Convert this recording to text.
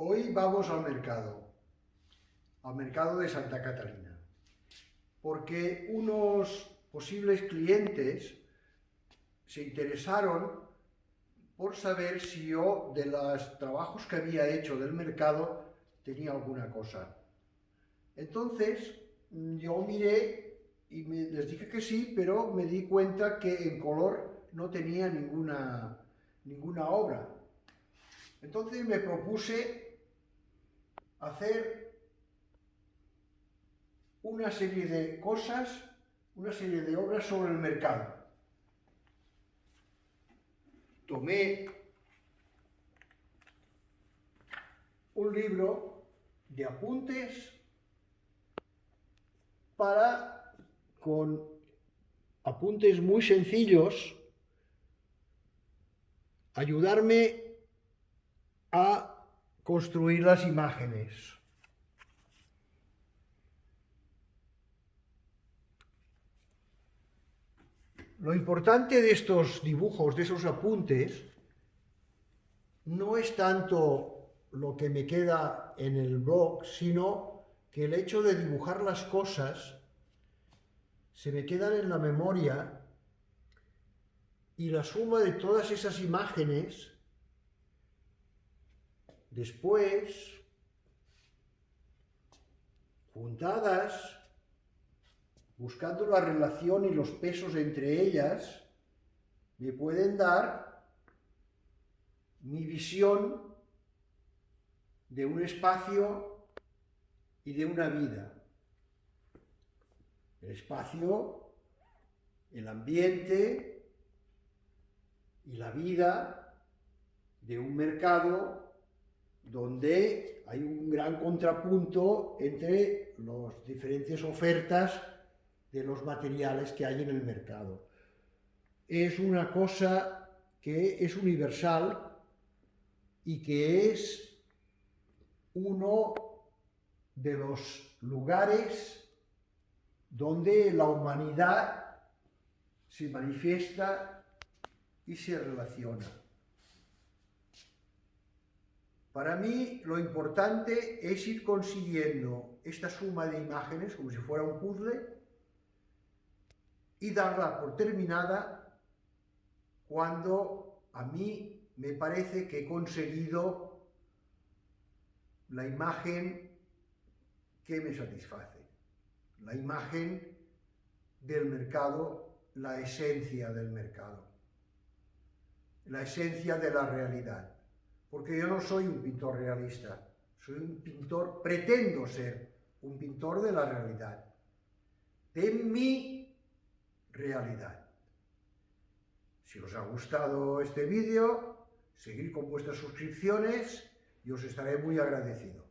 Hoy vamos al mercado de Santa Catalina, porque unos posibles clientes se interesaron por saber si yo, de los trabajos que había hecho del mercado, tenía alguna cosa. Entonces, yo miré y les dije que sí, pero me di cuenta que en color no tenía ninguna obra. Entonces me propuse hacer una serie de cosas, una serie de obras sobre el mercado. Tomé un libro de apuntes con apuntes muy sencillos, ayudarme a construir las imágenes. Lo importante de estos dibujos, de esos apuntes, no es tanto lo que me queda en el blog, sino que el hecho de dibujar las cosas se me quedan en la memoria y la suma de todas esas imágenes, después, juntadas, buscando la relación y los pesos entre ellas, me pueden dar mi visión de un espacio y de una vida. El espacio, el ambiente y la vida de un mercado donde hay un gran contrapunto entre las diferentes ofertas de los materiales que hay en el mercado. Es una cosa que es universal y que es uno de los lugares donde la humanidad se manifiesta y se relaciona. Para mí lo importante es ir consiguiendo esta suma de imágenes como si fuera un puzzle y darla por terminada cuando a mí me parece que he conseguido la imagen que me satisface, la imagen del mercado, la esencia del mercado, la esencia de la realidad. Porque yo no soy un pintor realista, soy un pintor, pretendo ser un pintor de la realidad, de mi realidad. Si os ha gustado este vídeo, seguid con vuestras suscripciones y os estaré muy agradecido.